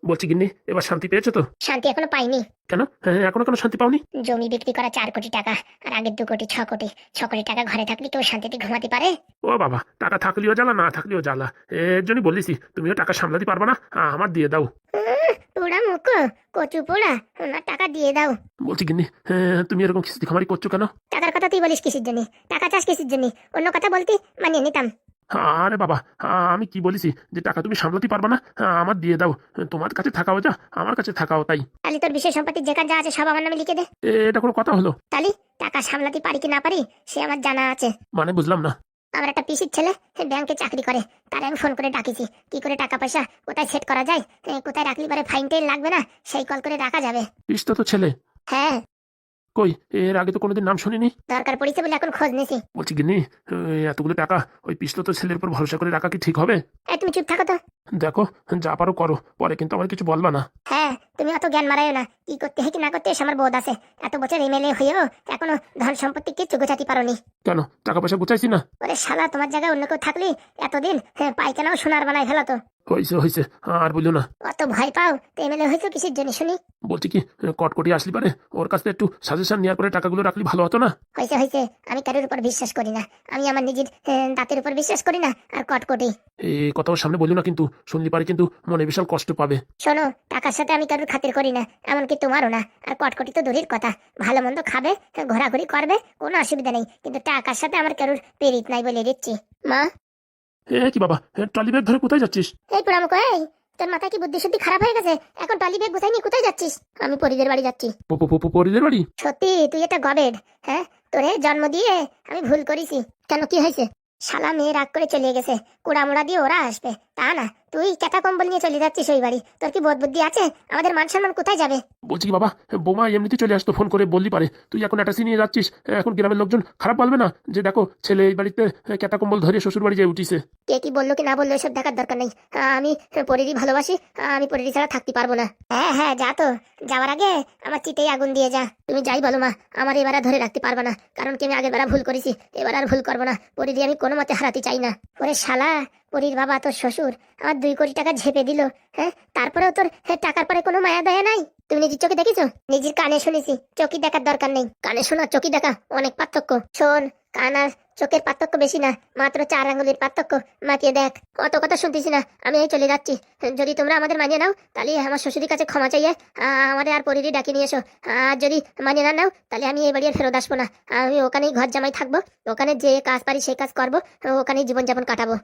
বলছি গিন্নি, এবার শান্তি পেয়েছো তো? শান্তি এখনো পাইনি। কেন? হ্যাঁ, এখনো কেন শান্তি পাওনি? জমি বিক্রি করা 4 কোটি টাকা, আর আগের 2 কোটি 6 কোটি। 6 কোটি টাকা ঘরে থাকলে কেউ শান্তিতে ঘুমাতে পারে? ও বাবা, টাকা থাকলেও জ্বালা, না থাকলেও জ্বালা। এর জন্যই বলিস তুমিও টাকা সামলাতে পারবা না, আমার দিয়ে দাও। পোড়া মুখ, কচু পোড়া, ওনার টাকা দিয়ে দাও। বলছি গিন্নি, তুমি এরকম খিস্তি খামারি করছো কেন? টাকার কথা তুই বলিস কিসের জন্য? টাকা চাস কিসের জন্য? অন্য কথা বলতি মানিয়ে নিতাম। আরে বাবা, আমি কি বলিছি যে টাকা তুমি সামলাতে পারবা না, আমার দিয়ে দাও। তোমার কাছে থাকাও যা, আমার কাছে থাকাও তাই। তাহলে তোর বিশেষ সম্পত্তি যেখানে যা আছে সব আমার নামে লিখে দে। এটা কোনো কথা হলো? তাহলে টাকা সামলাতে পারি কি না পারি সে আমার জানা আছে। মানে বুঝলাম না। আমার একটা পিসির ছেলে ব্যাংকে চাকরি করে, তারে আমি ফোন করে ডাকিছি কি করে টাকা পয়সা কোথায় সেট করা যায়, কোথায় রাখলে পরে ফাইন টাইন লাগবে না, সেই কল করে রাখা যাবে। পিসতো তো ছেলে। হ্যাঁ। কই, এর আগে তো কোনোদিন নাম শুনিনি। দরকার পড়েছে বলে এখন খোঁজ নিছি। বলছি গিন্নি, এতগুলো টাকা ওই পিসতো তো ছেলের উপর ভরসা করে রাখা কি ঠিক হবে? তুমি চুপ থাকো তো। দেখো, যা পারো করো, পরে কিন্তু আমার কিছু বলবা না। হ্যাঁ, তুমি অত জ্ঞান মারাইও না, কি করতে হয় কি না করতে আমার বোধ আছে। এত বছর এমএলএ হয়েও এখনো ধন সম্পত্তি কিচ্ছু গোছাতে পারোনি। কেন, টাকা পয়সা গুছাইছি না? ওরে শালা, তোমার জায়গায় অন্য কেউ থাকলে এতদিন পায়খানাও সোনার বানায় ফেলাতো। হয়েছে হয়েছে, আর বললো না। অত ভয় পাও তো এমএলএ হয়েছো কিসের জন্য শুনি? বলছি কি, কটকটি আসলি পারে ওর কাছ থেকে একটু সাজেশন নেওয়ার পরে টাকাগুলো রাখলি ভালো হতো না? হয়েছে হয়েছে, আমি কারোর উপর বিশ্বাস করি না। আমি আমার নিজের দাঁতের উপর বিশ্বাস করি না, আর কটকটি। এই কথাও সামনে বলিও না, কিন্তু শুনলি পারে কিন্তু মনে বিশাল কষ্ট পাবে। শোনো, টাকার সাথে আমি কারোর খাতির করি না, এমনকি তোমারও না। আর কটকটি তো দূরের কথা, ভালো মন্দ খাবে, ঘোরাঘুরি করবে, কোনো অসুবিধা নেই, কিন্তু টাকার সাথে আমার কারোর পেরিত নাই বলে দিচ্ছি। মা। কি বাবা, ট্রলি ব্যাগ ধরে কোথায় যাচ্ছিস? এই পোড়ামুখ, এই তোর মাথায় কি বুদ্ধি শুদ্ধি খারাপ হয়ে গেছে? এখন টলি ব্যাগ গুছাই নিয়ে কোথায় যাচ্ছিস? আমি পরিদের বাড়ি যাচ্ছি। পরিদের বাড়ি? সত্যি তুই এটা গবেট? হ্যাঁ, তোরে জন্ম দিয়ে আমি ভুল করেছি। কেন, কি হয়েছে? শালা মেয়ে রাগ করে চলে গেছে, কুড়ামুড়া দিয়ে ওরা আসবে, তা না তুই কেতা কম্বল নিয়ে চলে যাচ্ছিস ওই বাড়ি? তোর কি বোধ বুদ্ধি আছে? আমাদের মান সম্মান কোথায় যাবে? বলছি কি বাবা, বৌমা এমনিতে চলে আসতো, ফোন করে বললি পারে তুই এখন অ্যাটাসি নিয়ে যাচ্ছিস, এখন গ্রামের লোকজন খারাপ বলবে না যে দেখো ছেলে এই বাড়িতে কেতা কম্বল ধরে শ্বশুর বাড়ি যেয়ে উঠিছে? কে কি বললো কি না বললো এসব দেখার দরকার নেই। আমি পরিরই ভালোবাসি, আমি পরিরি ছাড়া থাকতে পারবো না। হ্যাঁ হ্যাঁ, যা তো, যাওয়ার আগে আমার চিতেই আগুন দিয়ে যা। তুমি যাই বলো মা, আমার এবার আর ধরে রাখতে পারবে না, কারণ কি আমি আগের বেলা ভুল করেছি, এবার আর ভুল করবো না। পরিরি আমি কোনো মতে হারাতে চাই না। ওরে শালা, পরির বাবা তোর শ্বশুর আমার 2 কোটি টাকা ঝেপে দিল, হ্যাঁ, তারপরেও তোর টাকার পরে কোনো মায়া দয়া নাই? তুমি নিজের চোখে দেখেছো? নিজের কানে শুনেছি, চোখে দেখার দরকার নেই। কানে শোনা চোখে দেখা অনেক পার্থক্য। শোন, কান আর চোখের পার্থক্য বেশি না, মাত্র 4 আঙ্গুলের পার্থক্য। মাকে দেখ, অত কথা শুনতেছি না, আমি এই চলে যাচ্ছি। যদি তোমরা আমাদের মানিয়ে নাও তাহলে আমার শ্বশুরের কাছে ক্ষমা চাইয়ে আমাদের আর পরিরই ডাকি নিয়ে এসো। আর যদি মানিয়ে না নাও তাহলে আমি এই বাড়ি আর ফেরত আসবো না। আমি ওখানেই ঘর জামাই থাকবো, ওখানে যে কাজ পারি সেই কাজ করবো, ওখানেই জীবনযাপন কাটাবো।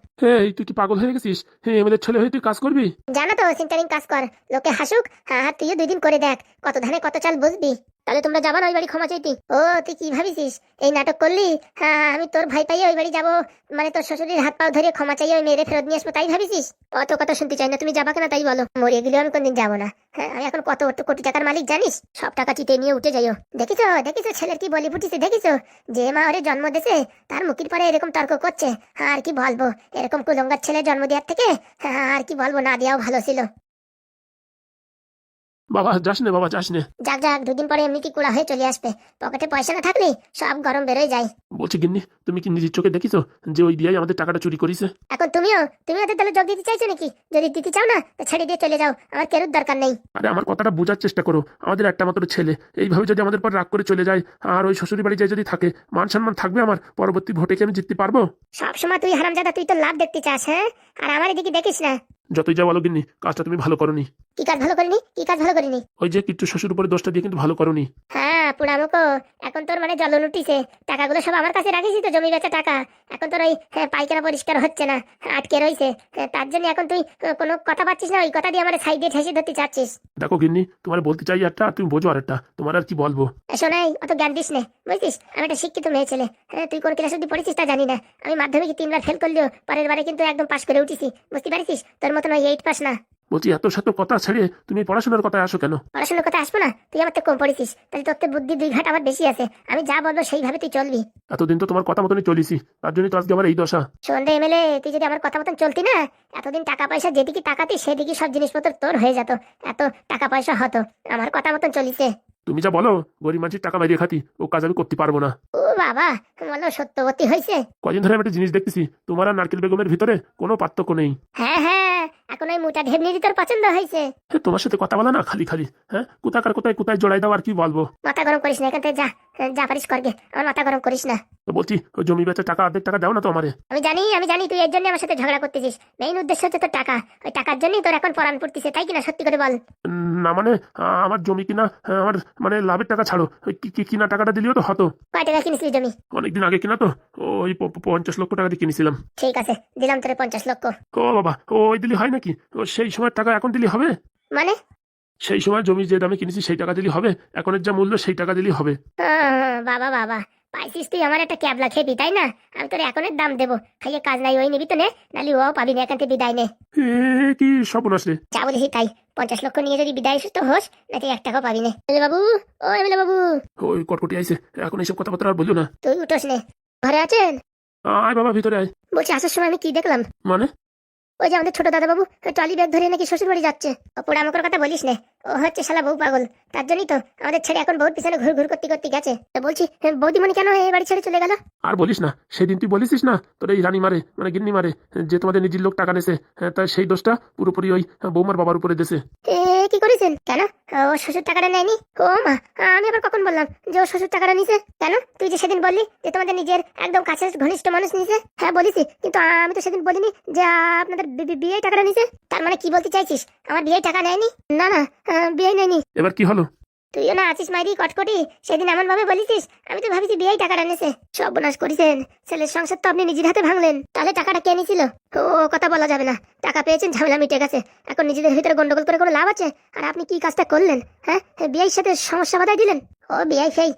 এই তুই কি পাগল হয়ে গেছিস? আমাদের ছেলে হয়ে তুই কাজ করবি? জানো তো, সিন্টারিং কাজ কর, লোকে হাসুক, আর তুইও 2 দিন করে দেখ, কত ধানে কত চাল বুঝবি। তাহলে তোমরা যাবা না ওই বাড়ি ক্ষমা চাইতি? ও, তুই কি ভাবিছিস এই নাটক করলি? হ্যাঁ, আমি তোর ভাই পাইয়ে ওই বাড়ি যাবো, মানে তোর শ্বশুরের হাত পাও ধরে ক্ষমা চাইয়ে ওই মেয়েরে ফেরত নিয়ে আসবো, তাই ভাবিছিস? অত কথা শুনতে চাই না, তুমি যাবা কেনা তাই বলো। মরিয়ে গেলেও আমি কোনদিন যাবো না। হ্যাঁ, আমি এখন কত কোটি টাকার মালিক জানিস? সব টাকা চিতে নিয়ে উঠে যাইও। দেখিছো দেখিছো ছেলের কি বলি ফুটিছে, দেখিছো? যে মা ওরে জন্ম দিয়েছে তার মুখের পরে এরকম তর্ক করছে। আর কি বলবো, এরকম কুলঙ্গার ছেলে জন্ম দেওয়ার থেকে আর কি বলবো, না দেওয়াও ভালো ছিল। বাবা যাস নে, বাবা যাস নে। যাক যাক, 2 দিন পরে এমনি কি কুড়া হয়ে চলে আসবে, পকেটে পয়সা না থাকলে সব গরম বেরোয় যায়। বলছি গিন্নি, তুমি কি নিজের চোখে দেখিছো যে ওই দিয়াই আমাদের টাকাটা চুরি করিছে? এখন তুমি ওদের তাহলে যোগ দিতে চাইছো নাকি? যদি দিতে চাও না তো ছেড়ে দিয়ে চলে যাও, আমার কেরোর দরকার নেই। আরে আমার কথাটা বোঝার চেষ্টা করো, আমাদের একটা মাত্র ছেলে, এইভাবে যদি আমাদের পর রাগ করে চলে যায় আর ওই শ্বশুরি বাড়ি যায় যদি থাকে, মান সম্মান থাকবে আমার? পরবর্তী ভোটে কি আমি জিততে পারবো? সবসময় তুই হারামজাদা, তুই তো লাভ দেখতে চাস, হ্যাঁ, আর আমার এদিকে দেখিস না। যতই যা বলো গিন্নি, কাজটা তুমি ভালো করনি। কি কাজ ভালো করিনি? কি কাজ ভালো করিনি? ওই যে কিট্টু শ্বশুর উপরে দোষটা দিয়ে কিন্তু ভালো করনি। হ্যাঁ পুড়ামুখো, এখন তোর মানে জ্বলন উঠিছে। টাকাগুলো সব আমার কাছে রাখিস তো, জমি বেচা টাকা। এখন তোর ওই পাইকারা পরিষ্কার হচ্ছে না, আটকে রইছে। তার জন্য এখন তুই কোনো কথা পাচ্ছিস না, ওই কথা দিয়ে আমার সাইডে ঠেসে ধরতে চাচ্ছিস। দেখো গিন্নি, তোমার বলতে চাই একটা আর তুমি বোঝো আরেকটা, তোমার আর কি বলবো। শোনাই, অত জ্ঞান দিস নে, বুঝছিস? আমি একটা শিক্ষিত মেয়ে ছেলে। হ্যাঁ, তুই কোন ক্লাস অব্দি পড়েছিস তা জানি না। আমি মাধ্যমিক 3 বার ফেল করলেও পরের বারে কিন্তু একদম পাশ করে উঠেছি, বুঝতে পারছিস? তোর মতন ওই 8 পাস না। বলছি এত শত কথা ছেড়ে তুমি পড়াশোনার কথায় আসো কেন? পড়াশোনার কথা আসবো না? তুই আমার তো কম পড়েছিস, তাহলে তোর তো বুদ্ধি 2 ঘাট আমার বেশি আছে। আমি যা বলবো সেইভাবে তুই চলবি। এতদিন তো তোমার কথা মতনই চলিছি, তার জন্যই তো আজকে আমার এই দশা। শোন রে এমএলএ, তুই যদি আমার কথা মতন চলতি না, এতদিন টাকা পয়সা যেদিকে তাকাতি সেদিকে সব জিনিসপত্র তোর হয়ে যেত, এত টাকা পয়সা হতো। আমার কথা মতন চলিছে। তুমি যা বলো, গরিব মানুষের টাকা বাইরে খাতি, ও কাজ আমি করতে পারবো না। ও বাবা, বলো সত্যবতী হয়েছে। কদিন ধরে আমি একটা জিনিস দেখতেছি, তোমার আর নারকেল বেগমের ভিতরে কোনো পার্থক্য নেই। হ্যাঁ হ্যাঁ, এখন ওই মোটা ঢেবনিরই তোর পছন্দ হয়েছে। তোমার সাথে কথা বলা না খালি খালি, হ্যাঁ কোথাকার কোথায় কোথায় জড়াই দাও আর কি বলবো। মাথা গরম করিস না, এখান থেকে যা, যা পারিস করগে, আমার মাথা গরম করিস না। তো বলছি ওই জমি বেচে টাকা অর্ধেক টাকা দাও না তো আমারে। আমি জানি তুই এর জন্য আমার সাথে ঝগড়া করতেছিস। মেইন উদ্দেশ্য হচ্ছে তোর টাকা। ওই টাকার জন্যই তোর এখন পরাণ পড়তেছে, তাই কিনা? সত্যি করে বল। না মানে আমার জমি কিনা, আমার মানে লাভের টাকা ছাড়ো, ওই কিনা টাকাটা দিলেও তো হতো। কয় টাকা কিনেছিলি জমি? অনেকদিন আগে কিনা তো, ওই 50 লক্ষ টাকা দিয়ে কিনেছিলাম। ঠিক আছে, দিলাম তোরে 50 লক্ষ। ও বাবা, ওই দিলি হয় নাকি? ও সেই সময় টাকা এখন দিলি হবে? মানে? সেই সময় জমি যে দামে কিনেছি সেই টাকা দিলি হবে? এখনের যা মূল্য সেই টাকা দিলি হবে? বাবা বাবা, পাইছিস তুই আমার একটা ক্যাবলা খেবি, তাই না? আমি তোর এখনের দাম দেবো, খাইয়ে কাজ নাই, ওই নিবি তো নে, নালি ও পাবি না, এখান থেকে বিদায় নে। এ কি সর্বনাশ রে! যা বলেছি তাই, 50 লক্ষ নিয়ে যদি বিদায় সুস্থ হোস, নাকি 1 টাকাও পাবি না। এমএলএ বাবু, ও এমএলএ বাবু, ওই কটকটি আইছে, এখন এইসব কথাবার্তা আর বলিও না। তুই উঠোস নে। ঘরে আছেন? আয় বাবা ভিতরে আয়। বলছি আসার সময় আমি কি দেখলাম? মানে? ওই যে আমাদের ছোট দাদা বাবু ট্রলি ব্যাগ ধরে নাকি শ্বশুর বাড়ি যাচ্ছে। ও পোড়ামুখের কথা বলিস না, ও হচ্ছে শালা বউ পাগল। তার জন্যই তো আমাদের ছেড়ে এখন বহুত পিছনে ঘুর ঘুর করতে করতে গেছে। তো বলছি বৌদিমণি কেন এই বাড়ি ছেড়ে চলে গেল? আর বলিস না, সেদিন তুই বলিসিস না তোর এই রানী মারে মানে গিন্নি মারে, যে তোমাদের নিজের লোক টাকা নেছে, তাই সেই দোষটা পুরোপুরি ওই বৌমার বাবার উপরে দেছে। এ কি করেছেন? কেন ও শ্বশুর টাকাটা নেয়নি? ও মা, আমি আবার কখন বললাম যে ও শ্বশুর টাকাটা নিছে? কেন তুই যে সেদিন বললি যে তোমাদের নিজের একদম কাছের ঘনিষ্ঠ মানুষ নিছে? হ্যাঁ বলিসি, কিন্তু আমি তো সেদিন বলিনি যে আপনাদের বিয়ে টাকাটা নিছে। তার মানে কি বলতে চাইছিস, আমার বিয়ে টাকা নেয়নি? না না, বিয়ে নেয়নি। এবার কি হলো? তুইও না আছিস মাইরি কটকটি, সেদিন এমন ভাবে বলিস, আমি তো ভাবিছি বিয়েই টাকাটা নেছে। সর্বনাশ করেছেন, ছেলের সংসার তো আপনি নিজের হাতে ভাঙলেন। তাহলে টাকাটা কে নিছিল? ও কথা বলা যাবে না, টাকা পেয়েছেন, ঝামেলা মিটে গেছে। এখন নিজেদের ভিতরে গন্ডগোল করে কোনো লাভ আছে? আর আপনি কি কাজটা করলেন? হ্যাঁ, বিয়ের সাথে সমস্যা বাধাই দিলেন। ও বিয়াই ফেই,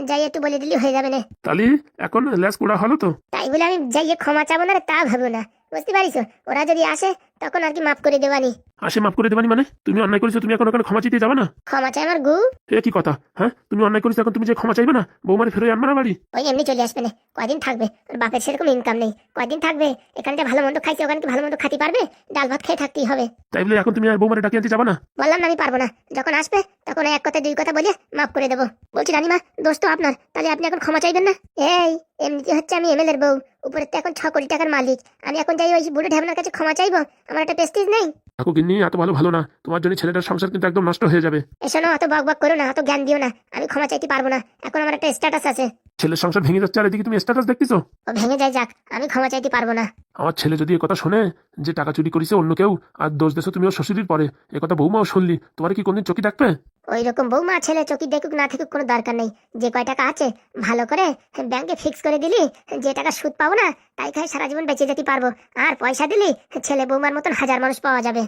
যাই একটু বলে দিলি হয়ে যাবে না। তাহলে এখন ল্যাস কুড়া হলো তো? তাই বলে আমি যাইয়ে ক্ষমা চাবো না রে, তা ভাবো না, বুঝতে পারিস? ওরা যদি আসে তখন আর কি মাফ করে দেবানি। আসে মাফ করে দেবানি মানে? তুমি অন্যায় করেছো, তুমি এখন ওখানে ক্ষমা চাইতে যাবে না? ক্ষমা চাই আমার গু? এ কি কথা? হ্যাঁ তুমি অন্যায় করেছো, এখন তুমি যে ক্ষমা চাইবে না, বৌমারে ফেরোয় আনবে না বাড়ি? ওই এমনি চলে আসবে না, কয়দিন থাকবে? ওর বাপের সেরকম ইনকাম নেই, কয়দিন থাকবে? এখানে যে ভালো মন্দ খাইছে, ওখানে কি ভালো মন্দ খাতে পারবে? ডাল ভাত খেয়ে থাকতেই হবে। তাই বলে এখন তুমি আর বৌমারে ডাকিয়ে আনতে যাবে না? বললাম না আমি পারবো না, যখন আসবে তখন এক কথা দুই কথা বলে মাফ করে দেবো। বলছি রানিমা, দোষ তো আপনার, তাহলে আপনি এখন ক্ষমা চাইবেন না? এই এমনিতে হচ্ছে আমি এমএলএর বউ, উপরে তো এখন 6 কোটি টাকার মালিক। আমি এখন যাই ওই বুড়ো ঢ্যাবনার কাছে ক্ষমা চাইবো? আমার একটা প্রেস্টিজ নেই? কাকু গিন্নি এত ভালো ভালো না, তোমার জন্য ছেলেটার সংসার কিন্তু একদম নষ্ট হয়ে যাবে। এসো না, অত বক বক করো না, অত জ্ঞান দিও না। আমি ক্ষমা চাইতে পারবো না, এখন আমার একটা স্ট্যাটাস আছে। ছেলের সংসার ভেঙে যাচ্ছে আর এদিকে তুমি স্ট্যাটাস দেখতেছো? ও ভেঙে যায় যাক, আমি ক্ষমা চাইতে পারবো না। আমার ছেলে যদি কথা শোনে যে টাকা চুরি করেছে অন্য কেউ, আর দোষ দেছো তুমি ওর শ্বশুরির পরে, কথা বৌমাও শুনলি, তোমার কি কোনদিন চোখে ডাকবে? ওই রকম বৌমা ছেলে চকি দেখুক না থাকুক কোনো দরকার নেই। যে কয় টাকা আছে ভালো করে ব্যাংকে ফিক্স করে দিলি, যে টাকা সুদ পাবো না তাই খাই সারা জীবন বেঁচে যেতে পারবো। আর পয়সা দিলি ছেলে বৌমার মতন হাজার মানুষ পাওয়া যাবে।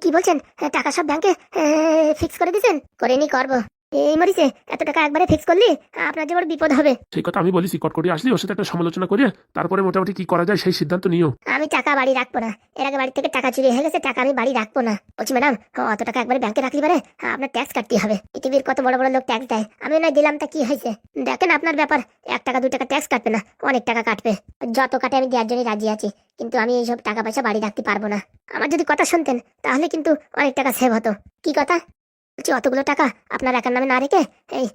কি বলছেন? টাকা সব ব্যাংকে ফিক্স করে দিছেন? করিনি, করবো। এই মরিছে, এত টাকা একবারে ফিক্স করলি আপনার যে বড় বিপদ হবে। সেই কথা আমি বলিছি, কটকটি আসলি ওর সাথে একটা সমালোচনা করে তারপরে মোটামুটি কি করা যায় সেই সিদ্ধান্ত নিও। আমি টাকা বাড়ি রাখবো না, এর আগে বাড়ি থেকে টাকা চুরি হয়ে গেছে, টাকা আমি বাড়ি রাখবো না। বলছি ম্যাডাম, অত টাকা একবারে ব্যাংকে রাখলি পারে আপনার ট্যাক্স কাটতে হবে। পৃথিবীর কত বড় বড় লোক ট্যাক্স দেয়, আমি নয় দিলাম, তা কি হয়েছে? দেখেন আপনার ব্যাপার, 1 টাকা 2 টাকা ট্যাক্স কাটবে না, অনেক টাকা কাটবে। যত কাটে আমি দেওয়ার জন্য রাজি আছি, কিন্তু আমি এইসব টাকা পয়সা বাড়ি রাখতে পারবো না। আমার যদি কথা শুনতেন তাহলে কিন্তু অনেক টাকা সেভ হতো। কি কথা? বলছি অতগুলো টাকা আপনার একার নামে না রেখে এই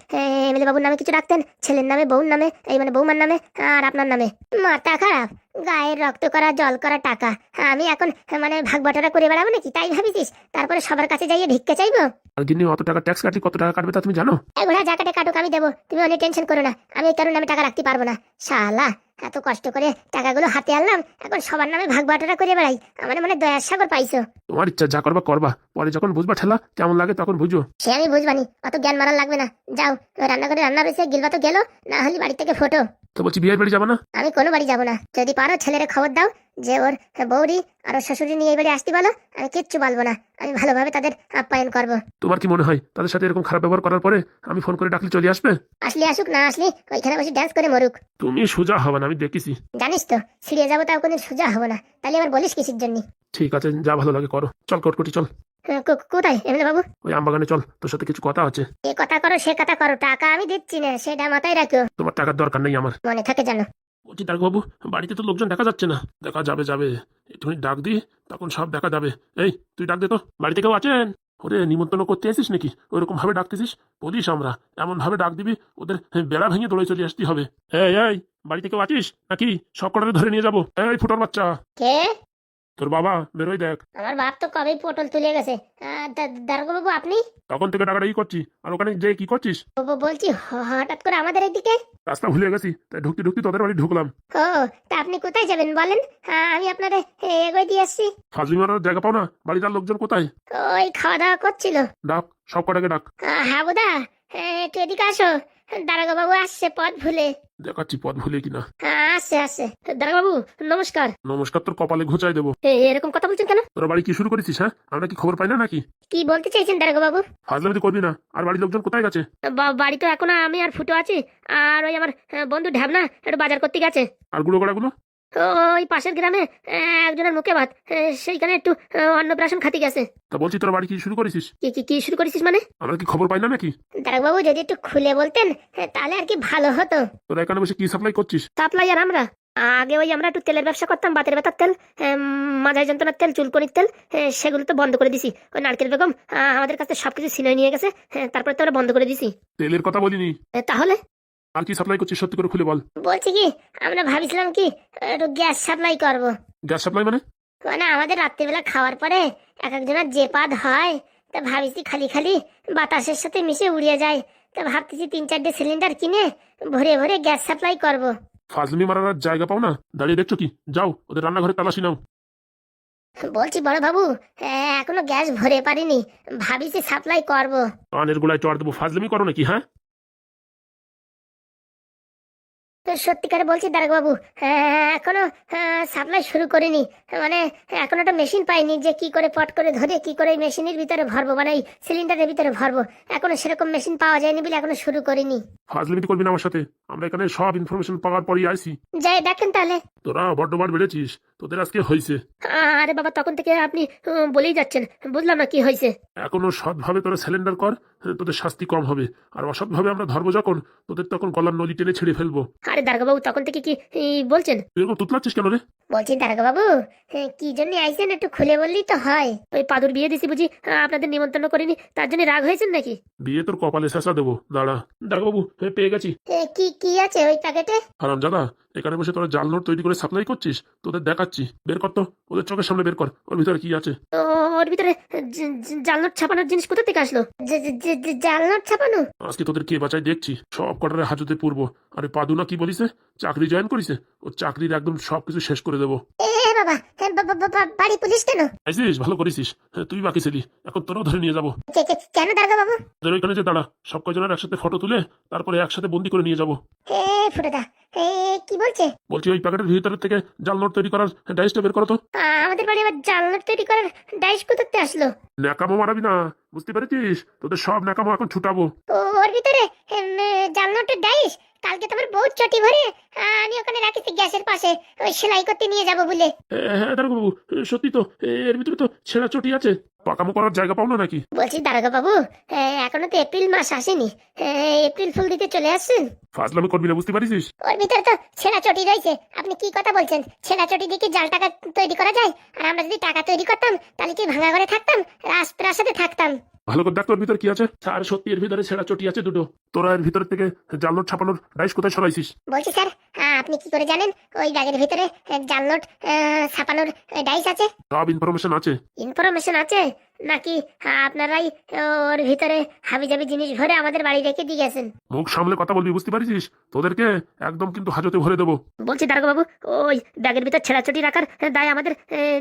এমএলএ বাবুর নামে কিছু রাখতেন, ছেলের নামে, বউর নামে, এই মানে বৌমার নামে আর আপনার নামে। মাথা খারাপ, গায়ের রক্ত করা জল করা টাকা আমি এখন মানে ভাগ বাটোয়ারা করে বেড়াবো নাকি? তাই ভাবিছিস তারপরে সবার কাছে যাইয়ে ভিক্ষা চাইবো? আর গিন্নি অত টাকা ট্যাক্স কাটলি কত টাকা কাটবে তা তুমি জানো? এগুলা যা কাটে কাটুক, আমি দেবো, তুমি অনেক টেনশন করো না। আমি এই কারণে আমি টাকা রাখতে পারবো না। শালা এত কষ্ট করে টাকাগুলো হাতে আনলাম, এখন সবার নামে ভাগ বাটোয়ারা করে বেড়াই। আমার মানে দয়ার সাগর পাইছো। তোমার ইচ্ছা, যা করবা করবা, পরে যখন বুঝবা ঠেলা কেমন লাগে তখন বুঝো। সে আমি বুঝবানি, অত জ্ঞান মারার লাগবে না। যাও, রান্নাঘরে রান্না রয়েছে, গিলবা তো গেল, না হলে বাড়ি থেকে ফটো। তো বলছি বিয়ের বাড়ি যাবো না? আমি কোনো বাড়ি যাবো না। যদি পারো ছেলের খবর দাও যে ওর বৌরি আর ওর শ্বশুরি নিয়ে এই বাড়ি আসতে বলো। আমি কিচ্ছু বলবো না, আমি ভালোভাবে তাদের আপ্যায়ন করবো। তোমার কি মনে হয় তাদের সাথে এরকম খারাপ ব্যবহার করার পরে আমি ফোন করে ডাকলে চলে আসবে? আসলে আসুক, না আসলে ওইখানে বসে ড্যান্স করে মরুক। তুমি সোজা হবে না, আমি দেখেছি। জানিস তো ছিড়িয়ে যাবো, তাও কোনদিন সোজা হবো না। তাহলে আবার বলিস কিসের জন্য? ঠিক আছে, যা ভালো লাগে করো, চল কটকটি চল। কোথায় এমএলএ বাবু? ওই আমবাগানে চল, তোর সাথে কিছু কথা আছে। এ কথা করো সে কথা করো, টাকা আমি দিচ্ছি না, সেটা মাথায় রাখো। তোমার টাকার দরকার নেই আমার, মনে থাকে জানো। বলছি ডাকবাবু, বাড়িতে তো লোকজন দেখা যাচ্ছে না। দেখা যাবে যাবে, তুমি ডাক দি, তখন সব দেখা যাবে। এই তুই ডাক দে তো, বাড়িতে কেউ আছেন? ওরে নিমন্ত্রণ করতে আসিস নাকি? ওইরকম ভাবে ডাকতেছিস, বলিস আমরা এমন ভাবে ডাক দিবি ওদের বেড়া ভেঙে দৌড়ে চলে আসতে হবে। এই বাড়িতে কেউ আছিস নাকি? সব কটারে ধরে নিয়ে যাবো। এই ফুটোর বাচ্চা, কে? তোর বাবা বেরোই দেখ। আমার বাপ তো কবেই পটল তুলে গেছে। দারোগা বাবু আপনি? তখন থেকে টাকাটা ই করছি, আর ওখানে যে কি করছিস? বলছি হঠাৎ করে আমাদের এইদিকে? রাস্তা ভুলে গেছি, তাই ঢুকতে ঢুকতে তোদের বাড়ি ঢুকলাম। ও, তা আপনি কোথায় যাবেন বলেন? আমি আপনাদের এগোয় দিয়ে আসছি। ফাজলি মারার জায়গা পাও না? বাড়িটার লোকজন কোথায়? ওই খাওয়া দাওয়া করছিল। ডাক, সব কটাকে ডাক। হাবুদা, একটু এদিকে আসো। দারোগা বাবু আসছে পথ ভুলে। দেখাচ্ছি পথ ভুলে কিনা। আসছে আসছে। দারোগা বাবু নমস্কার। নমস্কার তোর কপালে ঘুচাই দেবো। এরকম কথা বলছেন কেন? তোর বাড়ি কি শুরু করেছিস? হ্যাঁ, আমরা কি খবর পাই না নাকি? কি বলতে চাইছেন দারোগা বাবু? ফাজলামি তো করবি না। আর বাড়ির লোকজন কোথায় গেছে? বাড়ি তো এখন আমি আর ফুটো আছি, আর ওই আমার বন্ধু ঢ্যাবনা একটু বাজার করতে গেছে। আর গুঁড়ো কড়াগুলো? ওই পাশের গ্রামে একজনের মুখে ভাত, সেইখানে একটু অন্নপ্রাশন খাতে গেছে। তা বলছি তোর বাড়ি কি শুরু করেছিস? কি কি কি শুরু করেছিস মানে? আমরা কি খবর পাই না নাকি? দারোগা বাবু যদি একটু খুলে বলতেন তাহলে আর কি ভালো হতো। তোরা এখানে বসে কি সাপ্লাই করছিস? সাপ্লাই আর আমরা আগে ওই আমরা একটু তেলের ব্যবসা করতাম, বাতের ব্যথার তেল, মাথায় যন্ত্রণার তেল, চুলকনির তেল, সেগুলো তো বন্ধ করে দিছি। ওই নারকেল বেগম আমাদের কাছে সবকিছু ছিনিয়ে নিয়ে গেছে, তারপরে তো আমরা বন্ধ করে দিছি। তেলের কথা বলিনি। তাহলে আর কি সাপ্লাই করছিস সত্যি করে খুলে বল। বলছি কি, আমরা ভাবছিলাম কি একটু গ্যাস সাপ্লাই করব। গ্যাস সাপ্লাই মানে? মানে আমাদের রাত্রিবেলা খাওয়ার পরে এক একজনের যে পাদ হয়, তা ভাবছি খালি খালি বাতাসের সাথে মিশে উড়িয়ে যায়। তা ভাবতেছি 3-4টে সিলিন্ডার কিনে ভরে ভরে গ্যাস সাপ্লাই করব। ফাজলামি মারার আর জায়গা পাও না? দাঁড়িয়ে দেখছো কি? যাও ওদের রান্নাঘরে তালাশি নাও। বলছি বড় বাবু, এখনো গ্যাস ভরে পারিনি, ভাবিছি সাপ্লাই করব। কানের গোলায় চড় দেবো। ফাজলামি করো নাকি? হ্যাঁ, সত্যিকারে বলছি দারোগা বাবু, এখনো সাপ্লাই শুরু করিনি। মানে এখনো একটা মেশিন পাইনি যে কি করে পট করে ধরে কি করে মেশিনের ভিতরে ভরবো, মানে এই সিলিন্ডারের ভিতরে ভরবো। এখনো সেরকম মেশিন পাওয়া যায়নি বলে এখনো শুরু করিনি। ফাজলামি করবি না আমার সাথে। আমরা এখানে সব ইনফরমেশন পাওয়ার পরই আইছি। যাই দেখেন তাহলে। তোরা বড্ড বার বেড়েছিস, তোদের আজকে হয়েছে। আরে বাবা, তখন থেকে আপনি বলেই যাচ্ছেন, বুঝলাম না কি হয়েছে। এখনো সৎভাবে তোরা সিলিন্ডার কর, তোদের শাস্তি কম হবে। আর অসৎভাবে আমরা ধরবো যখন, তোদের তখন গলার নলি টেনে ছেড়ে ফেলবো। আরে দারোগা বাবু, তখন থেকে কি বলছেন? তুই এরকম তুতলাচ্ছিস কেন রে? বলছি দারোগা বাবু, কি জন্য আইছেন একটু খুলে বললেই তো হয়। ওই পাদুর বিয়ে দিছি বুঝি, আপনাদের নিমন্ত্রণ করিনি, তার জন্য রাগ হয়েছেন নাকি? বিয়ে তোর কপালে শেষা দেবো, দাঁড়া। দাঁড়াবাবু, পেয়ে গেছি। কি কি আছে ওই প্যাকেটে? হারাম দাদা, এখানে বসে তোরা জাল নোট তৈরি করে সাপ্লাই করছিস। তোদের দেখাচ্ছি, বের কর তো, ওদের চোখের সামনে বের কর। ওর ভিতরে কি আছে? ওর ভিতরে জাল নোট ছাপানোর জিনিস কোথা থেকে আসলো? জাল নোট ছাপানো? আজকে তোদের কে বাঁচাই দেখছি। সব কটারে হাজতে পূর্ব। আরে পাদুনা কি বলিছে? চাকরি জয়েন করিছে। ও চাকরির একদম সবকিছু শেষ করে দেবো। বাবা, বাড়ি পুলিশ কেন? আইসিস, ভালো করেছিস। তুই বাকি ছিলি, এখন তোরাও ধরে নিয়ে যাবো। কেন দারোগা বাবু? তোদের ওইখানে যে দাঁড়া, সব কজনের একসাথে ফটো তুলে তারপরে একসাথে বন্দি করে নিয়ে যাবো। ফুটোদা, কি বলছে? বলছি ওই প্যাকেটের ভিতরে থেকে জাল নোট তৈরি করার ডাইসটা বের করো তো। আমাদের বাড়ি আবার জাল নোট তৈরি করার ডাইস কোথাতে আসলো? ন্যাকামো মারাবি না, বুঝতে পেরেছিস? তোদের সব ন্যাকামো এখন ছুটাবো। ওর ভিতরে জাল নোটের ডাইস? কালকে তোমার বহুত চটি ভরে আমি ওখানে রাখিছি গ্যাসের পাশে, ওই সেলাই করতে নিয়ে যাব বলে। হ্যাঁ দারোগাবু, সত্যি তো এর ভিতরে তো ছেঁড়া চটি আছে। পাকামো করার জায়গা পাও না নাকি? বলছি দারোগা বাবু, এখনো তো এপ্রিল মাস আসেনি, এপ্রিল ফুল দিতে চলে আসছেন। ফাজলামি করবি না, বুঝতে পারিস? ওর ভিতরে তো ছেঁড়া চটি রয়েছে, আপনি কি কথা বলছেন? ছেঁড়া চটি দিয়ে কি জাল টাকা তৈরি করা যায়? আর আমরা যদি টাকা তৈরি করতাম তাহলে কি ভাঙা ঘরে থাকতাম, রাজপ্রাসাদে থাকতাম? ভালো করে দেখ তোর ভিতর কি আছে। আর সত্যি এর ভিতরে ছেঁড়া চটি আছে দুটো। তোরা এর ভিতর থেকে জাল নোট ছাপানোর ডাইস কোথায় সরাইছিস? বলছি স্যার, আপনি কি করে জানেন ওই ব্যাগের ভিতরে জাল নোট ছাপানোর ডাইস আছে? সব ইনফরমেশন আছে। ইনফরমেশন আছে নাকি আপনারাই ওর ভিতরে হাবিজাবি জিনিস ভরে আমাদের বাড়ি রেখে দিয়ে গেছেন? মুখ সামলে কথা বলবি, বুঝতে পারিস? তোদেরকে একদম কিন্তু হাজতে ভরে দেবো। বলছি দারোগা বাবু, ওই ব্যাগের ভিতর ছেঁড়াছুটি রাখার দায় আমাদের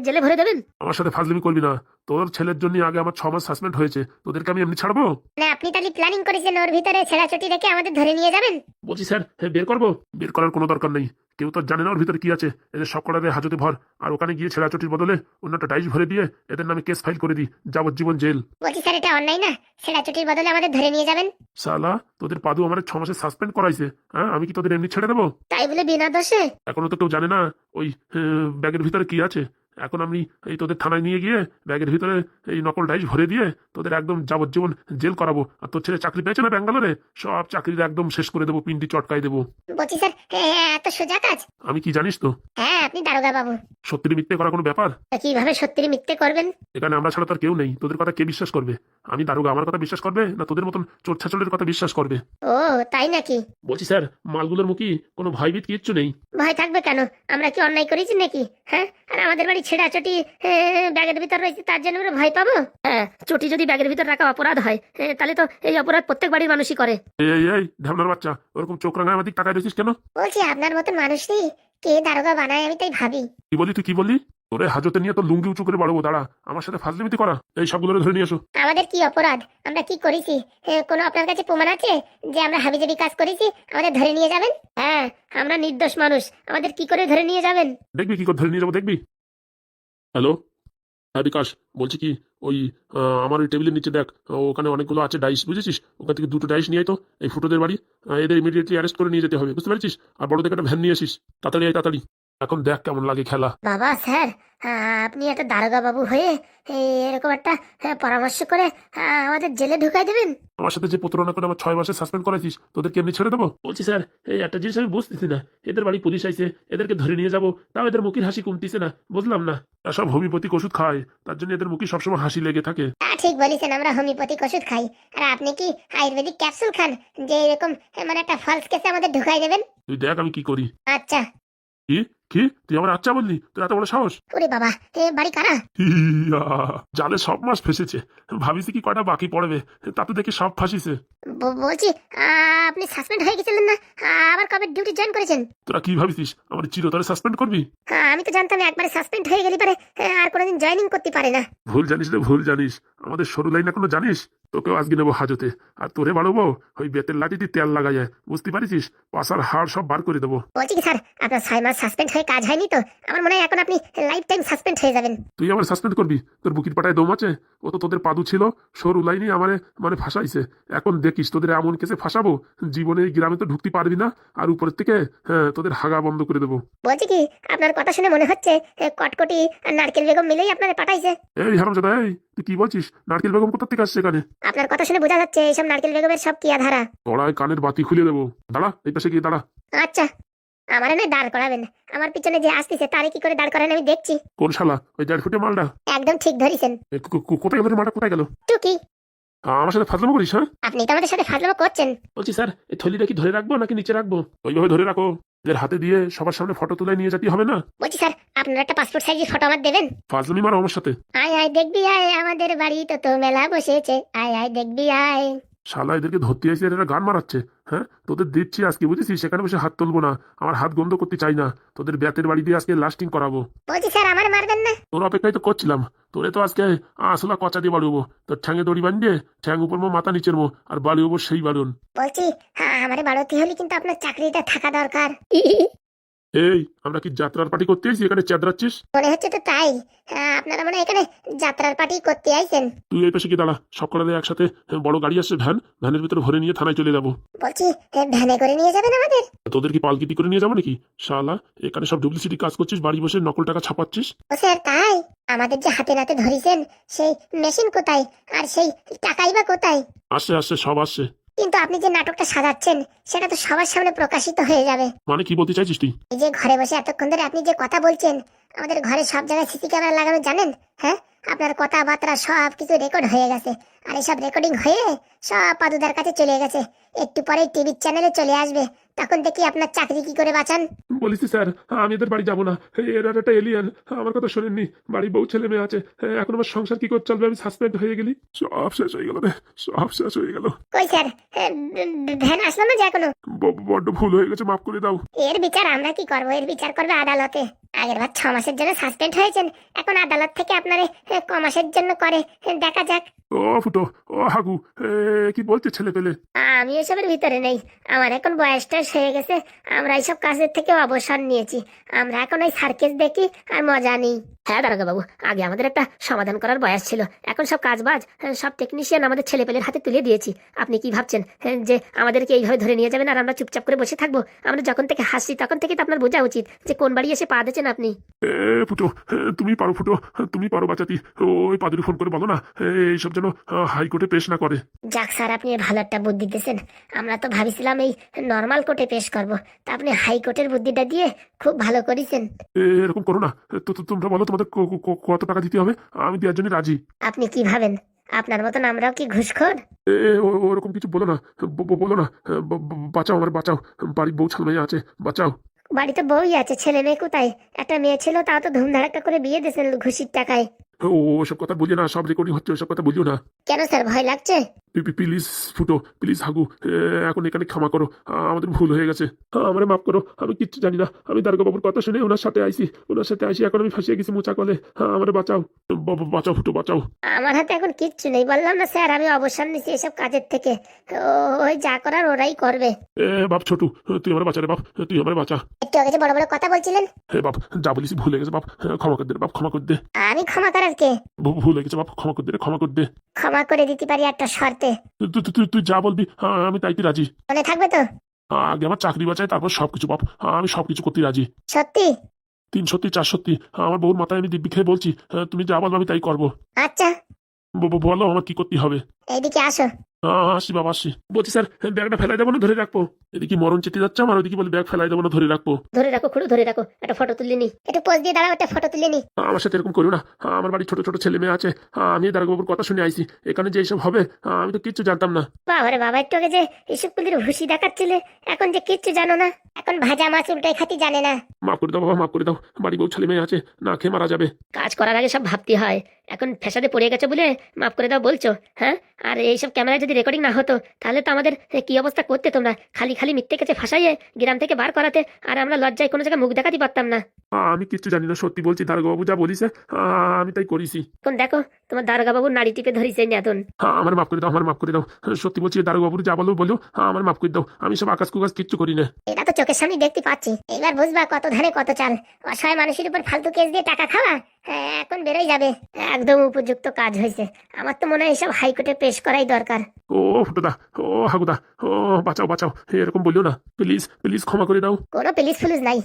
জেলে ভরে দেবেন? আমার সাথে ফাজলামি করবি না। তোর ছেলের জন্য আগে আমার 6 মাস সাসপেন্ড হয়েছে, তোদেরকে আমি এমনি ছাড়বো? না, আপনি তাহলে প্ল্যানিং করেছেন ওর ভিতরে ছেঁড়াছুটি রেখে আমাদের ধরে নিয়ে যাবেন? বলছি স্যার, বের করবো? বের করার কোনো দরকার নেই। কেউ তো জানে না ওর ভিতরে কি আছে। এদের সব কটারে হাজতে ভর, আর ওখানে গিয়ে ছেঁড়াচটির বদলে অন্য একটা ডাইস ভরে দিয়ে এদের নামে কেস ফাইল করে দিই, যাবজ্জীবন জেল। বলছি স্যার, এটা অন্যায় না? ছেঁড়াছুটির বদলে আমাদের ধরে নিয়ে যাবেন? সালা, তোদের পাদু আমার 6 মাসে সাসপেন্ড করাইছে। হ্যাঁ, আমি কি তোদের এমনি ছেড়ে দেবো? তাই বলে বিনা দোষে? এখনো তো কেউ জানে না ওই ব্যাগের ভিতরে কি আছে। এখন আমি এই তোদের থানায় নিয়ে গিয়ে ব্যাগের ভিতরে এই নকল ডাইস ভরে দিয়ে তোদের একদম যাবজ্জীবন জেল করাবো। আর তোর ছেলে চাকরি পেয়েছে না ব্যাঙ্গালোরে, সব চাকরির একদম শেষ করে দেবো, পিন্ডি চটকাই দেবো। বলছি স্যার, এত সোজা কাজ? আমি কি জানিস তো? হ্যাঁ, আপনি দারোগা বাবু। সত্যি মিথ্যে করা কোনো ব্যাপার? কিভাবে সত্যি মিথ্যে করবেন? এখানে আমরা ছাড়া তার কেউ নেই। তোদের কথা কে বিশ্বাস করবে? আমি দারোগা আমার কথা বিশ্বাস করবে, না তোদের মতন চোর ছাচলের কথা বিশ্বাস করবে? ও তাই নাকি? বলছি স্যার, মালগুলোর মুখে কোনো ভয়ভীত কিচ্ছু নেই। ভয় থাকবে কেন? আমরা কি অন্যায় করেছি নাকি? হ্যাঁ, আর আমাদের বাড়ি ছেঁড়া চটি ব্যাগের ভিতর রয়েছে তার জন্য আমরা ভয় পাবো? হ্যাঁ, চটি যদি ব্যাগের ভিতর রাখা অপরাধ হয়, তাহলে তো এই অপরাধ প্রত্যেক বাড়ির মানুষই করে। এই ঢ্যামনার বাচ্চা, ওরকম চোখ রাঙায় আমার দিক তাকায় রয়েছিস কেন? বলছি আপনার মতন মানুষই কে দারোগা বানায় আমি তাই ভাবি। কি বলি তুই, কি বললি? তোরে হাজতে নিয়ে তো লুঙ্গি উঁচু করে বাড়বো, দাঁড়া। আমার সাথে ফাজলিমিতি করা, এই সবগুলো ধরে নিয়ে এসো। আমাদের কি অপরাধ? আমরা কি করেছি? কোনো আপনার কাছে প্রমাণ আছে যে আমরা হাবিজাবি কাজ করেছি আমাদের ধরে নিয়ে যাবেন? হ্যাঁ, আমরা নির্দোষ মানুষ, আমাদের কি করে ধরে নিয়ে যাবেন? দেখবি কি করে ধরে নিয়ে যাবো, দেখবি। হ্যালো, হ্যাঁ বিকাশ বলছি। কি ওই আমার ওই টেবিলের নিচে দেখ, ওখানে অনেকগুলো আছে ডাইস, বুঝেছিস? ওখান থেকে 2টো ডাইস নিয়ে আয় তো, এই ফুটোদের বাড়ি। এদের ইমিডিয়েটলি অ্যারেস্ট করে নিয়ে যেতে হবে, বুঝতে পেরেছিস? আর বড় থেকে একটা ভ্যান নিয়ে আসিস, তাড়াতাড়ি আয় তাড়াতাড়ি। এখন দেখ কেমন লাগে খেলা। বাবা স্যার, আপনি একটা দারোগা বাবু হয়ে এরকম একটা পরামর্শ করে আমাদের জেলে ঢুকাই দেবেন? আমার সাথে যে প্রতারণা করে আমার 6 মাসে সাসপেন্ড করাইছিস, তোদের কেমনি ছেড়ে দেবো? বলছি স্যার, এই একটা জিনিস আমি বুঝতেছি না, এদের বাড়ি পুলিশ আইছে, এদেরকে ধরে নিয়ে যাবো, তাও এদের মুখের হাসি কমতিছে না, বুঝলাম না। সব হোমিওপ্যাথিক ওষুধ খায়, তার জন্য এদের মুখে সবসময় হাসি লেগে থাকে। ঠিক বলেছেন, আমরা হোমিওপ্যাথিক ওষুধ খাই, আর আপনি কি আয়ুর্বেদিক ক্যাপসুল খান যে এরকম মানে একটা ফলস কেসে আমাদের ঢুকাই দেবেন? তুই দেখ আমি কি করি। আচ্ছা। কি কি তুই আমার আচ্ছা বললি? তোর এত বড় সাহস? ওরে বাবা, বাড়ি কারা? ইয়া, জালে সব মাস ফেসেছে, ভাবিছি কি কয়টা বাকি পড়বে, তাতে দেখি সব ফাঁসিছে। বলছি, আপনি সাসপেন্ড হয়ে গেছিলেন না? আবার কবে ডিউটি জয়েন করেছেন? তোরা কি ভাবিছিস আমার চিরতরে সাসপেন্ড করবি? আমি তো জানতাম একবারে সাসপেন্ড হয়ে গেলে পারে আর কোনোদিন জয়েনিং করতে পারে না। ভুল জানিস রে, ভুল জানিস। আমাদের সরু লাইন এখনো জানিস? তোকেও আজকে নেবো হাজতে, আর তোরে বাড়বো ওই বেতের লাঠি দিয়ে তেল লাগাইয়া, বুঝতে পারিস? পাশার হাড় সব বার করে দেবো। বলছি কি স্যার, আপনার 6 মাস সাসপেন্ড হয়ে কাজ হয়নি তো? আমার মনে হয় এখন আপনি লাইফ টাইম সাসপেন্ড হয়ে যাবেন। তুই আমার সাসপেন্ড করবি? তোর বুকির পাটায় দম আছে? ও তো তোদের পাদু ছিল, সরু লাইনি আমারে মানে ফাঁসাইছে। এখন দেখিস তোদের এমন কেসে ফাঁসাবো, জীবনে এই গ্রামে তো ঢুকতে পারবি না, আর উপরের থেকে তোদের হাগা বন্ধ করে দেবো। বলছি কি, আপনার কথা শুনে মনে হচ্ছে কটকটি আর নারকেল বেগম মিলেই আপনারে পাঠাইছে। এই হারামজাদা, এই তুই কি বলছিস? নারকেল বেগম কোথা থেকে আসছে এখানে? আপনার কথা শুনে বোঝা যাচ্ছে এইসব নারকেল বেগমের সব কিয়া ধারা। তোরায় কানের বাতি খুলে দেবো, দাঁড়া এই পাশে গিয়ে দাঁড়া। আচ্ছা, আমার এনে দাঁড় করাবেন, আমার পিছনে যে আসতেছে তারে কি করে দাঁড় করান আমি দেখছি। কোন শালা? ওই 1.5 ফুটে মালটা? একদম ঠিক ধরিছেন। কোথায় গেল মালটা, কোথায় গেল? টুকি, আমার সাথে ফাজলামো করিস? হ্যাঁ, আপনি তো আমাদের সাথে ফাজলামো করছেন। বলছি স্যার, এই থলিটা কি ধরে রাখবো নাকি নিচে রাখবো? ওইভাবে ধরে রাখো, এদের হাতে দিয়ে সবার সামনে ফটো তুলে নিয়ে যেতে হবে না? বলছি স্যার, আপনার একটা পাসপোর্ট সাইজের ফটো আমার দেবেন? ফাজলামি মারো আমার সাথে? আয় আয় দেখবি আয়, আমাদের বাড়ি তো মেলা বসেছে, আয় আয় দেখবি আয়। শালা এদেরকে ধরতে এসে এরা গান মারাচ্ছে। হ্যাঁ, তোদের দিচ্ছি আজকে, বুঝেছিস? সেখানে বসে হাত তুলবো না, আমার হাত গন্ধ করতে চাই না। তোদের ব্যাতের বাড়ি দিয়ে আজকে লাস্টিং করাবো। বলছি স্যার, আমার মারবেন না? তোর অপেক্ষায় তো করছিলাম, তোরে তো আজকে আসলা কচা দিয়ে বাড়ুবো। তোর ঠ্যাঙে দড়ি বাঁধিয়ে ঠ্যাং উপর মো মাথা নিচের মো, আর বাড়িব সেই বাড়ুন। বলছি, আমারে বাড়তি হলে কিন্তু আপনার চাকরিটা থাকা দরকার। এই আমরা কি যাত্রার পার্টি করতে এসেছি এখানে চেদ্রাচ্ছিস? মনে হচ্ছে তো তাই। আপনারা মনে হয় এখানে যাত্রার পার্টি করতে আইছেন। তুই এই পাশে কি দাঁড়া, সকালে একসাথে বড় গাড়ি আসছে, ভ্যানের ভিতরে ভরে নিয়ে থানায় চলে যাবো। বলছি, ভ্যানে করে নিয়ে যাবেন আমাদের? তোদের কি পালকিটি করে নিয়ে যাবো নাকি? শালা এখানে সব ডুপ্লিসিটি কাজ করছিস, বাড়ি বসে নকল টাকা ছাপাচ্ছিস। ও স্যার তাই? আমাদের যে হাতে নাতে ধরিছেন সেই মেশিন কোথায়, আর সেই টাকাই বা কোথায়? আসছে আসছে, সব আসছে। কিন্তু আপনি যে নাটকটা সাজাচ্ছেন সেটা তো সবার সামনে প্রকাশিত হয়ে যাবে। মানে কি বলতে চাইছিস তুই? এই যে ঘরে বসে এতক্ষণ ধরে আপনি যে কথা বলছেন, আমাদের ঘরে সব জায়গায় সিসি ক্যামেরা লাগানো জানেন? হ্যাঁ, আপনার কথাবার্তা সব কিছু রেকর্ড হয়ে গেছে, আর এইসব রেকর্ডিং হয়ে সব পাদুদার কাছে চলে গেছে। একটু পরে টিভি চ্যানেলে চলে আসবে, তখন দেখি আপনার চাকরি কি করে বাঁচান। বলিস স্যার, আমি এদের বাড়ি যাবো না, এরা একটা এলিয়ান, আমার কথা শোনেননি? বাড়ি বউ ছেলে মেয়ে আছে, এখন আমার সংসার কি করে চলবে? আমি সাসপেন্ড হয়ে গেলি, সব শেষ হয়ে গেল রে, সব শেষ হয়ে গেল। কই স্যার, ভ্যান আসলো না যে এখনো? বড্ড ভুল হয়ে গেছে, মাফ করে দাও। এর বিচার আমরা কি করবো? এর বিচার করবে আদালতে। আগের বার 6 মাসের জন্য সাসপেন্ড হয়েছেন, এখন আদালত থেকে আপনারে ক মাসের জন্য করে, দেখা যাক। ও ফুটো, ও হাগু, কি বলছে ছেলে পেলে? আমি এসবের ভিতরে নেই, আমার এখন বয়সটা হয়ে গেছে, আমরা এইসব কাজের থেকে অবসর নিয়েছি। আমরা এখন ওই সার্কেস দেখি আর মজা নিই। হ্যাঁ দারোগা বাবু, আগে আমাদের একটা সমাধান করার বয়স ছিল, এখন সব কাজবাজ সব টেকনিশিয়ান আমাদের ছেলেপেলের হাতে তুলে দিয়েছি। আপনি কি ভাবছেন যে আমাদেরকে এইভাবে ধরে নিয়ে যাবেন আর আমরা চুপচাপ করে বসে থাকবো? আমরা যখন থেকে হাসছি তখন থেকে তো আপনার বোঝা উচিত যে কোন বাড়ি এসে পা দিয়েছেন আপনি। ফুটো, তুমি পারো ফুটো, তুমি পারো বাঁচাতি। ওই পাদুরি ফোন করে বলো না এইসব যেন হাইকোর্টে পেশ না করে। যাক স্যার, আপনি ভালো একটা বুদ্ধি দিতেছেন। আমরা তো ভাবিছিলাম এই নর্মাল কোর্টে পেশ করব, তা আপনি হাইকোর্টের বুদ্ধিটা দিয়ে খুব ভালো করেছেন। এরকম করো না তো, তোমরা বলো তোমাদের কত টাকা দিতে হবে, আমি দেওয়ার জন্য রাজি। আপনি কি ভাবেন আপনার মতন আমরাও কি ঘুষখোর? ওরকম কিছু বলো না, বলো না, বাঁচাও আমার, বাঁচাও, বাড়ির বউ ছেলে মেয়ে আছে, বাঁচাও। বাড়িতে বউই আছে, ছেলে মেয়ে কোথায়? একটা মেয়ে ছিল, তাও তো ধুমধাড়াক্কা করে বিয়ে দিয়েছেন ঘুষির টাকায়। ও ওসব কথা বুঝিও না, সব রেকর্ডিং হচ্ছে, ওসব কথা বুঝিও না। কেন স্যার, ভয় লাগছে? প্লিজ ফুটো, প্লিজ হাগু, এখন এখানে ক্ষমা করো, আমাদের ভুল হয়ে গেছে, আমারে মাফ করো, আমি কিচ্ছু জানি না, আমি দারোগাবাবুর কথা শুনে ওনার সাথে আইসি, এখন আমি ফাঁসিয়ে গেছি মোচা কলে, আমারে বাঁচাও, বাঁচাও ফুটো বাঁচাও। আমার হাতে এখন কিচ্ছু নেই, বললাম না স্যার, আমি অবসর নিচ্ছি এসব কাজের থেকে। ওই যা করার ওরাই করবে। বাপ ছোটু, তুই আমার বাঁচা রে বাপ, তুই আমার বাঁচা। একটু আগে যে বড় বড় কথা বলছিলেন। হে বাপ, যা বলিস ভুলে গেছে বাপ, ক্ষমা করে দে রে বাপ, ক্ষমা করে দে। আমি ক্ষমা করার কে? ভুল হয়ে গেছে বাপ, ক্ষমা করে দে রে, ক্ষমা করে দে। ক্ষমা করে দিতে পারি একটা শর্তে। তুই যা বলবি আমি তাইতে রাজি। মনে থাকবে তো? আগে আমার চাকরি বাঁচায়, তারপর সবকিছু বাপ, আমি সবকিছু করতে রাজি। সত্যি? 3 সত্যি 4 সত্যি, আমার বউর মাথায় আমি দিব্যি খেয়ে বলছি, তুমি যা বলবে আমি তাই করবো। আচ্ছা, বলো আমার কি করতে হবে। এইদিকে আসো। আসি বাবা আসি। বলছি স্যার, ব্যাগটা ফেলাই দেবো না ধরে রাখবো? এদিকে মরণ চেতে যাচ্ছে আমার, ওইদিকে বলি ব্যাগ ফেলাই দেবো না ধরে রাখবো? ধরে রাখো খুড়ো, ধরে রাখো, একটা ফটো তুলে নি। একটু পোজ দিয়ে দাঁড়াও, একটা ফটো তুলে নি। আমার সাথে এরকম করো না, আমার বাড়ি ছোট ছোট ছেলে মেয়ে আছে, আমি দারোগাবুর কথা শুনে আইছি, এখানে যে এইসব হবে আমি তো কিচ্ছু জানতাম না। বাবা রে বাবা, একটু আগে যে এসব কুলির ভুসি দেখাচ্ছিলে, এখন যে কিচ্ছু জানো না, এখন ভাজা মাছ উল্টাই খাতি জানে না। মাফ করে দাও বাবা, মাফ করে দাও, বাড়ি বউ ছেলে মেয়ে আছে, না খেয়ে মারা যাবে। কাজ করার আগে সব ভাবতে হয়, এখন ফ্যাসাদে পড়ে গেছে বলে মাফ করে দাও বলছো? হ্যাঁ, আর এইসব ক্যামেরায় যদি রেকর্ডিং না হতো তাহলে তো আমাদের কি অবস্থা করতে তোমরা? খালি খালি মিথ্যে কাছে ফাঁসাইয়ে গ্রাম থেকে বার করাতে, আর আমরা লজ্জায় কোনো জায়গায় মুখ দেখাতে পারতাম না। আমি কিচ্ছু জানি না, সত্যি বলছি, দারোগাবু যা বলিছে আমি তাই করেছি। এখন দেখো, তোমার দারোগা বাবুর নাড়ি টিপে ধরিছে নেতন। আমার মাফ করে দাও, আমার মাফ করে দাও, সত্যি বলছি, দারোগাবুর যা বলো বলো, আমার মাফ করে দাও, আমি সব আকাশ কুকাশ কিচ্ছু করি না। এটা তো চোখের সামনে দেখতে পাচ্ছি, এবার বুঝবা কত ধানে কত চাল। অসহায় মানুষের উপর ফালতু কেস দিয়ে টাকা খাওয়া, হ্যাঁ, এখন বেরোই যাবে। একদম উপযুক্ত কাজ হয়েছে। আমার তো মনে হয় এসব হাইকোর্টে পেশ করাই দরকার। ও ফুটোদা, ও হাগুদা, ও বাঁচাও বাঁচাও, এরকম বলিও না, প্লিজ প্লিজ ক্ষমা করে দাও। কোনো পুলিশ ফুলিশ নাই,